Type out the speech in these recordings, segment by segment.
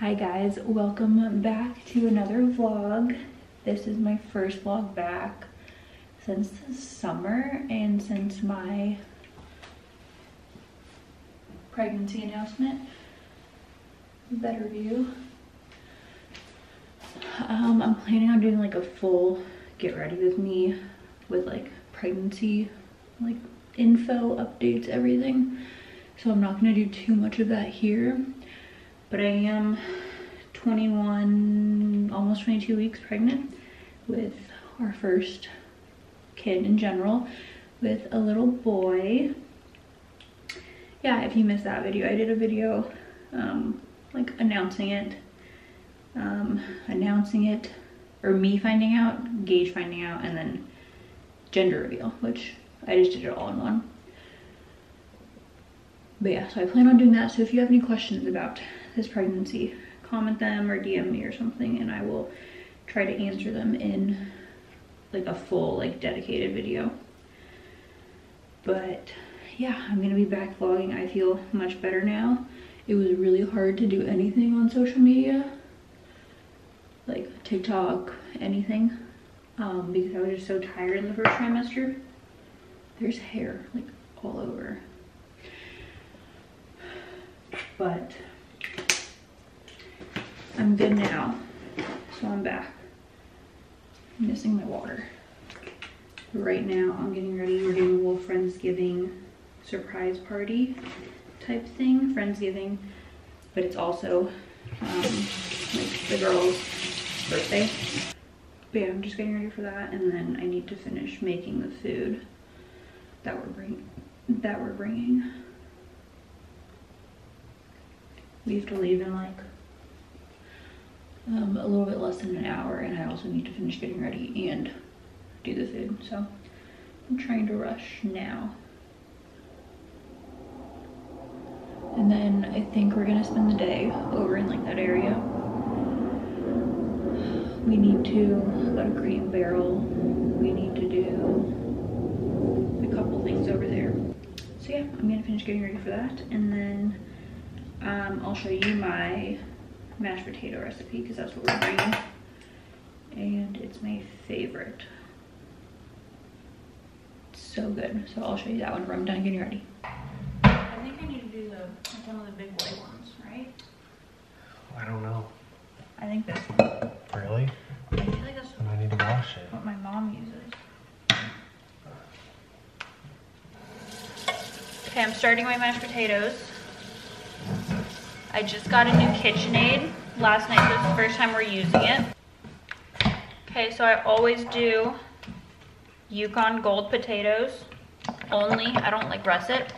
Hi guys, welcome back to another vlog. This is my first vlog back since the summer and since my pregnancy announcement. Better view. I'm planning on doing like a full get ready with me with like pregnancy like info, updates, everything. So I'm not gonna do too much of that here. But I am 21, almost 22 weeks pregnant with our first kid in general, with a little boy. Yeah, if you missed that video, I did a video like announcing it, or me finding out, Gage finding out, and then gender reveal, which I just did it all in one. But yeah, so I plan on doing that. So if you have any questions about this pregnancy, comment them or DM me or something, and I will try to answer them in like a full like dedicated video. But yeah, I'm gonna be back vlogging. I feel much better now. It was really hard to do anything on social media, like TikTok, anything, because I was just so tired in the first trimester. There's hair like all over. But I'm good now, so I'm back. I'm missing my water. Right now I'm getting ready. We're doing a little Friendsgiving surprise party type thing. Friendsgiving, but it's also like the girl's birthday. But yeah, I'm just getting ready for that, and then I need to finish making the food that we're bringing. We have to leave in like a little bit less than an hour, and I also need to finish getting ready and do the food. So I'm trying to rush now. And then I think we're gonna spend the day over in like that area. We need to go to Crate and Barrel. We need to do a couple things over there. So yeah, I'm gonna finish getting ready for that, and then I'll show you my mashed potato recipe because that's what we're bringing, and it's my favorite. It's so good. So I'll show you that whenever I'm done getting ready. I think I need to do like one of the big white ones, right? I don't know. I think this one. Really? I feel like that's And I need to wash it. what my mom uses. Okay, I'm starting my mashed potatoes. I just got a new KitchenAid last night. This is the first time we're using it. Okay, so I always do Yukon Gold potatoes only. I don't like russet.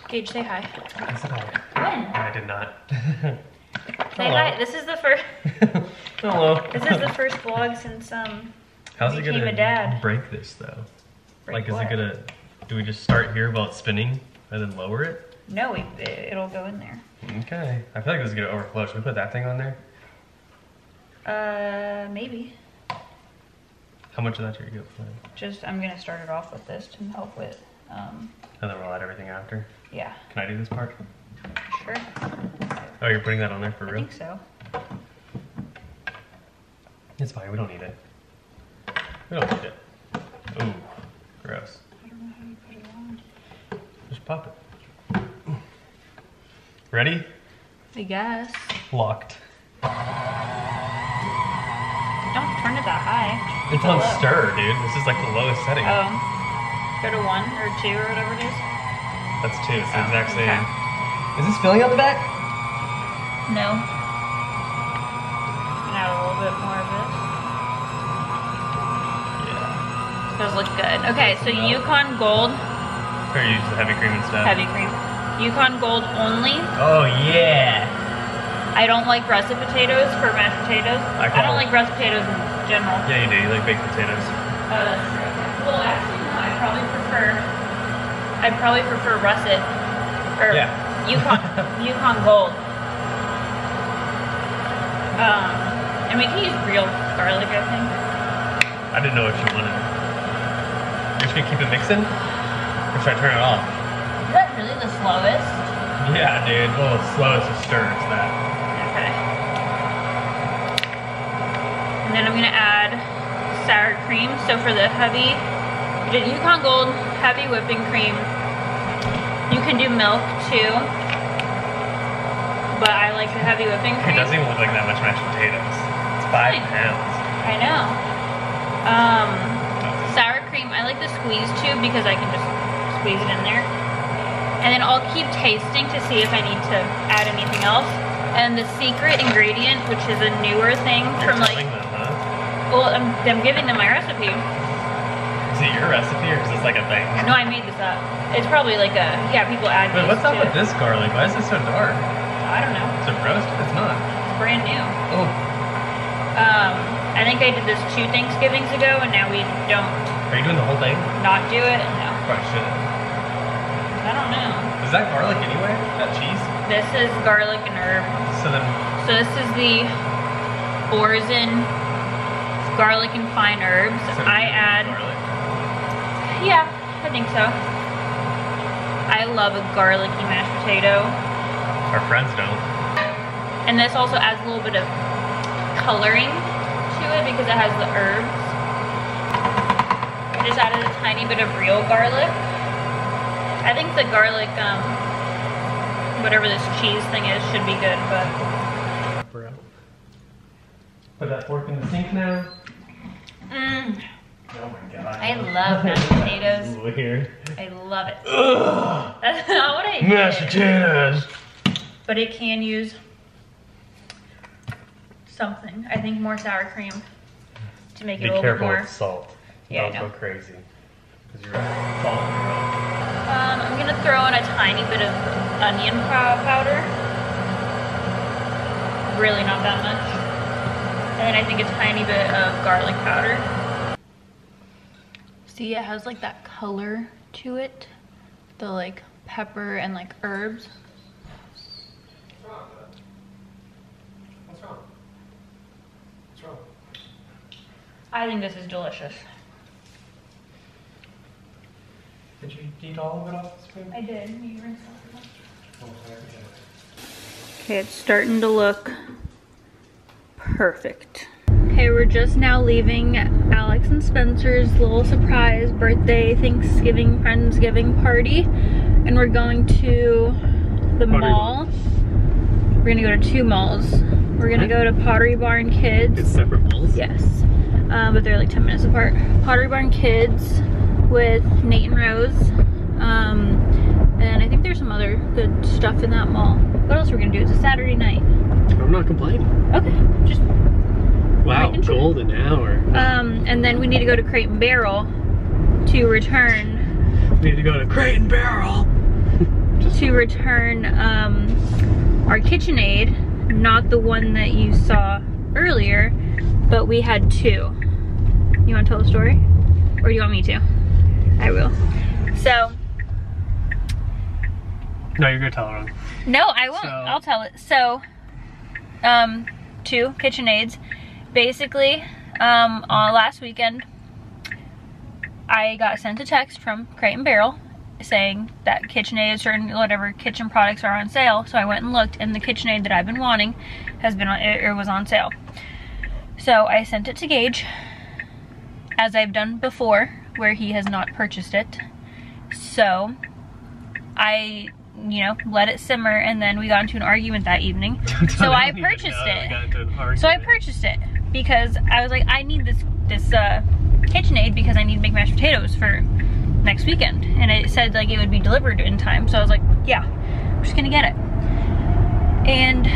Gage, say hi. I said hi. When? I did not. Say hi. This is the first. Hello. This is the first vlog since How's it became gonna a dad. break this though? Break like, what? is it gonna? Do we just start here while it's spinning and then lower it? No, it'll go in there. Okay. I feel like this is gonna overflow. Should we put that thing on there? Maybe. How much of that should you get? Just I'm gonna start it off with this to help with. And then we'll add everything after. Yeah. Can I do this part? Sure. Oh, you're putting that on there for I real? think so. It's fine. We don't need it. We don't need it. Ooh, gross. I don't know how you put it on. Just pop it. Ready? I guess. Locked. Don't turn it that high. It's on stir, dude. This is like the lowest setting. Oh. Go to 1 or 2 or whatever it is. That's 2. It's the exact same. Okay. Is this filling on the back? No. Add a little bit more of this. Yeah. Those look good. Okay, so Yukon Gold. Or use the heavy cream and stuff. Heavy cream. Yukon Gold only. Oh yeah. I don't like russet potatoes for mashed potatoes. I don't like russet potatoes in general. Yeah, you do. You like baked potatoes. Oh, that's true. Well, actually, no. I'd probably prefer russet or Yeah. Yukon Gold. And we can use real garlic, I think. I didn't know what you wanted. You're just gonna keep it mixing? Or should I turn it off? Is that really the slowest? Yeah, dude. Well, it's slowest to stir. It's that. Okay. And then I'm gonna add sour cream. So for the heavy, we did Yukon Gold heavy whipping cream. You can do milk too, but I like the heavy whipping cream. It doesn't even look like that much mashed potatoes. It's 5 pounds. I know. Sour cream, I like the squeeze tube because I can just squeeze it in there. And then I'll keep tasting to see if I need to add anything else. And the secret ingredient, which is a newer thing from like, them, huh? well, I'm giving them my recipe. Is it your recipe or is this like a thing? No, I made this up. It's probably like a, yeah, people add Wait, these what's up to with it. this garlic? Why is this so dark? I don't know. Is it roasted? It's not. It's brand new. Oh. I think I did this 2 Thanksgivings ago, and now we don't Are you doing the whole thing? not do it. No, Probably shouldn't. I don't know. Is that garlic anyway? That cheese? This is garlic and herb. So then, So this is the Orzen garlic and fine herbs. so I add, garlic. yeah, I think so. I love a garlicky mashed potato. Our friends don't. And this also adds a little bit of coloring to it because it has the herbs. I just added a tiny bit of real garlic. I think the garlic, whatever this cheese thing is, should be good, but. Put that fork in the sink now. Mm, Oh my god. I love mashed potatoes. This is weird. I love it. That's not what I did. Mashed potatoes. But it can use something. I think more sour cream to make it Be a little careful bit more. with salt. Yeah, I Don't know. go crazy. Because you're following your own. I'm gonna throw in a tiny bit of onion powder. Really not that much. And then I think a tiny bit of garlic powder. See, it has like that color to it. The like pepper and like herbs. What's wrong? What's wrong? I think this is delicious. Did you eat all of it off the spoon? I did. You rinse off. Oh, I forget. Okay, it's starting to look perfect. Okay, we're just now leaving Alex and Spencer's little surprise birthday, Thanksgiving, Friendsgiving party. And we're going to the mall. We're gonna go to 2 malls. We're gonna go to Pottery Barn Kids. It's separate malls? Yes, but they're like 10 minutes apart. Pottery Barn Kids with Nate and Rose. And I think there's some other good stuff in that mall. What else are we gonna do? It's a Saturday night. I'm not complaining. Okay, just Wow, making sure. golden hour. And then we need to go to Crate and Barrel to return. We need to go to Crate and Barrel. To return our KitchenAid, not the one that you saw earlier, but we had 2. You want to tell the story, or do you want me to? I will. So. No, you're gonna tell her. No, I won't. So- I'll tell it. So, 2 KitchenAids. Basically, on last weekend, I got sent a text from Crate and Barrel saying that KitchenAid, certain whatever kitchen products are on sale. So I went and looked, and the KitchenAid that I've been wanting has been on, it was on sale. So I sent it to Gage, as I've done before, where he has not purchased it. So I, you know, let it simmer, and then we got into an argument that evening. So I purchased it. So I purchased it because I was like, I need this KitchenAid because I need to make mashed potatoes for next weekend, and it said like it would be delivered in time. So I was like, yeah, I'm just gonna get it. And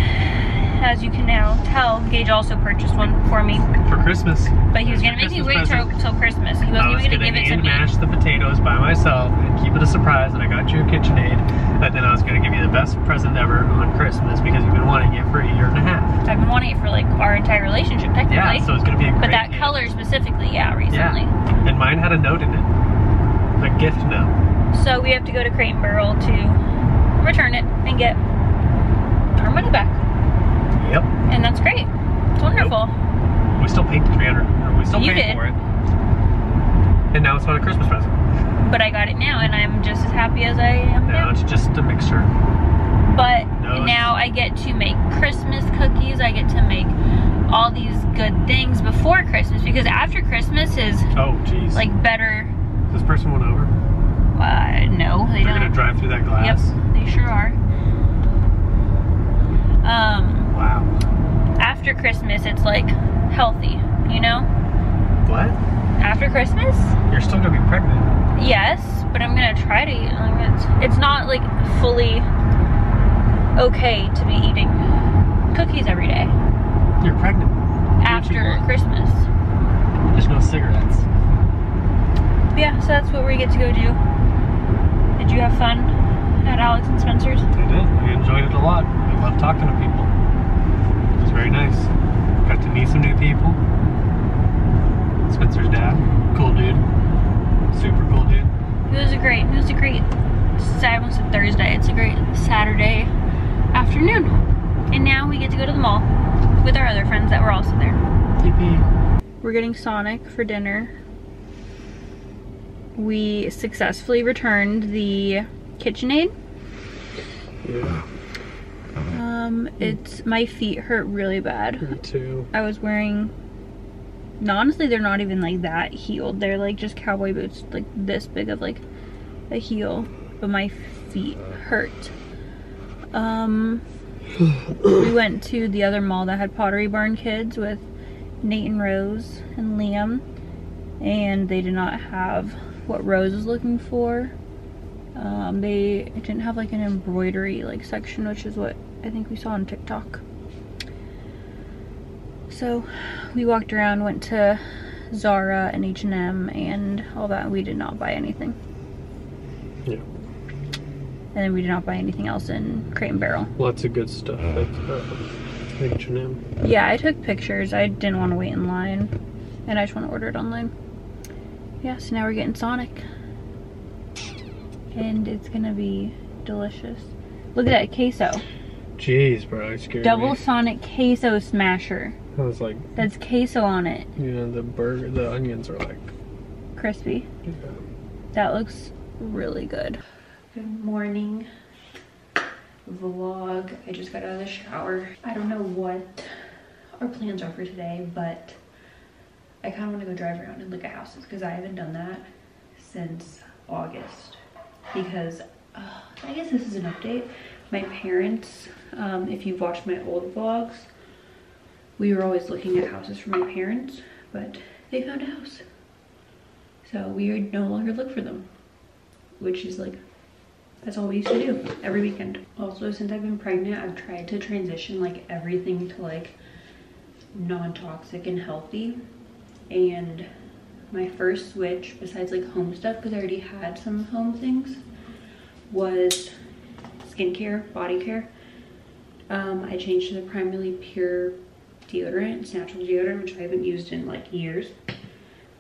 as you can now tell, Gage also purchased one for me. For Christmas. But he was gonna make me wait till Christmas. He wasn't even gonna give it to me. I was gonna mash the potatoes by myself and keep it a surprise, and I got you a KitchenAid, and then I was gonna give you the best present ever on Christmas because you've been wanting it for 1.5 years. I've been wanting it for like our entire relationship, technically. Yeah, so it's gonna be a great But that gift. color specifically, yeah, recently. Yeah, and mine had a note in it. A gift note. So we have to go to Crate and Barrel to return it and get our money back. Yep. And that's great. It's wonderful. We still paid the 300. We still You paid did. for it. And now it's not a Christmas present. But I got it now, and I'm just as happy as I am Now now. it's just a mixture. But No, now I get to make Christmas cookies. I get to make all these good things before Christmas, because after Christmas is like better. This person went over? No, they don't. They're gonna drive through that glass? Yep, they sure are. Wow. After Christmas, it's like healthy, you know? What? After Christmas? You're still gonna be pregnant. Yes, but I'm gonna try to eat. It's not like fully okay to be eating cookies every day. You're pregnant. After Christmas. There's no cigarettes. But yeah, so that's what we get to go do. Did you have fun at Alex and Spencer's? I did. I enjoyed it a lot. I love talking to people. It was very nice. Got to meet some new people. Spencer's dad, cool dude. Super cool dude. It was a great I almost said Thursday. It's a great Saturday afternoon. And now we get to go to the mall with our other friends that were also there. Yippee. We're getting Sonic for dinner. We successfully returned the KitchenAid. Yeah. It's, my feet hurt really bad. Me too. I was wearing, honestly, they're not even like that heeled. They're like just cowboy boots, like this big of like a heel, but my feet hurt. We went to the other mall that had Pottery Barn Kids with Nate and Rose and Liam, and they did not have what Rose was looking for. They didn't have like an embroidery like section, which is what I think we saw on TikTok. So we walked around, went to Zara and H&M and all that. We did not buy anything. Yeah. And then we did not buy anything else in Crate and Barrel. Lots of good stuff at H&M. Yeah, I took pictures. I didn't want to wait in line, and I just want to order it online. Yeah, so now we're getting Sonic. And it's gonna be delicious. Look at that queso. Jeez, bro, it scared Double me. Sonic queso smasher. I was like, that's queso on it. You know, the onions are like crispy. Yeah. That looks really good. Good morning vlog. I just got out of the shower. I don't know what our plans are for today, but I kind of want to go drive around and look at houses because I haven't done that since August. Because I guess this is an update. My parents, if you've watched my old vlogs, we were always looking at houses for my parents, but they found a house. So we no longer look for them, which is like, that's all we used to do every weekend. Also, since I've been pregnant, I've tried to transition like everything to like non-toxic and healthy. And my first switch, besides like home stuff, because I already had some home things, was skincare, body care. I changed to the Primarily Pure deodorant. It's natural deodorant, which I haven't used in like years,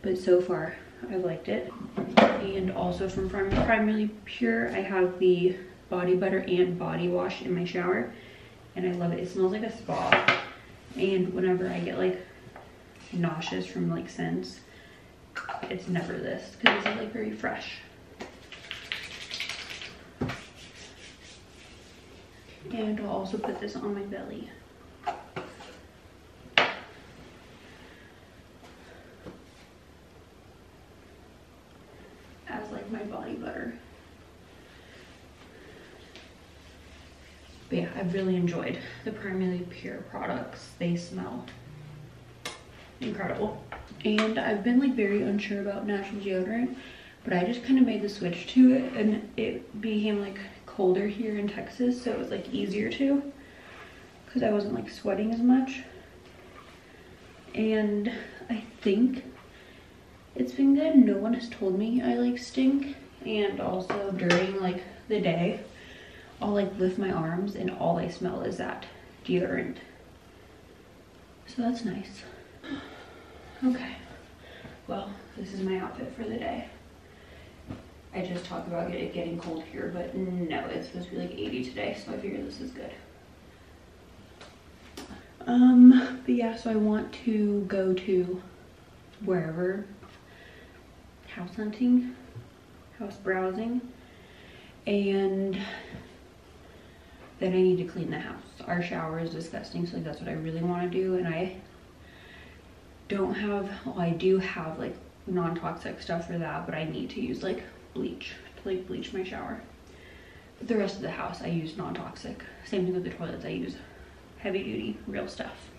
but so far I've liked it. And also from Primarily Pure, I have the body butter and body wash in my shower, and I love it. It smells like a spa. And whenever I get like nauseous from like scents, it's never this, because this is like very fresh. And I'll also put this on my belly. As like my body butter. But yeah, I've really enjoyed the Primarily Pure products. They smell incredible. And I've been like very unsure about natural deodorant, but I just kind of made the switch to it, and it became like colder here in Texas, so it was like easier to, because I wasn't like sweating as much. And I think it's been good. No one has told me I like stink. And also during like the day, I'll like lift my arms and all I smell is that deodorant. So that's nice. Okay, well, this is my outfit for the day. I just talked about it getting cold here, but no, it's supposed to be like 80 today, so I figure this is good. But yeah, so I want to go to wherever, house hunting, house browsing, and then I need to clean the house. Our shower is disgusting, so like that's what I really want to do, and I don't have, well, I do have like non-toxic stuff for that, but I need to use like bleach to like bleach my shower. But the rest of the house I use non-toxic. Same thing with the toilets, I use heavy duty real stuff.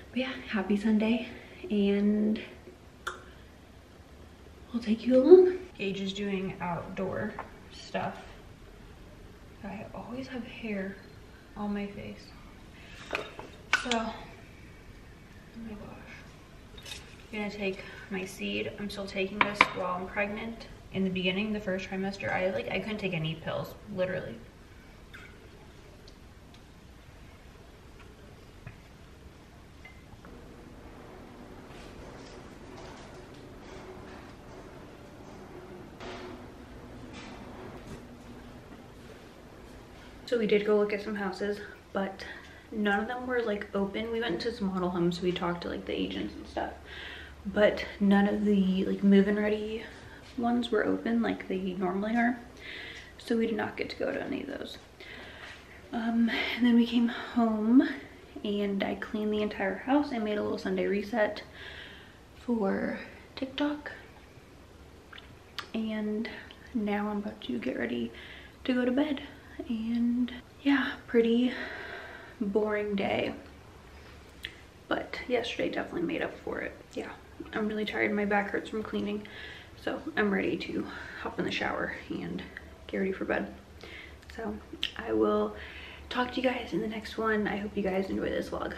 But yeah, happy Sunday, and I'll take you along. Gage is doing outdoor stuff. I always have hair on my face. So, oh my gosh. I'm gonna take my seed. I'm still taking this while I'm pregnant. In the beginning, the first trimester, I couldn't take any pills, literally. So we did go look at some houses, but none of them were like open. We went to some model homes, so we talked to like the agents and stuff, but none of the like move-in ready ones were open like they normally are. So we did not get to go to any of those. And then we came home and I cleaned the entire house. I made a little Sunday reset for TikTok. And now I'm about to get ready to go to bed. And yeah, pretty boring day, but yesterday definitely made up for it. Yeah, I'm really tired. My back hurts from cleaning, so I'm ready to hop in the shower and get ready for bed. So I will talk to you guys in the next one. I hope you guys enjoy this vlog.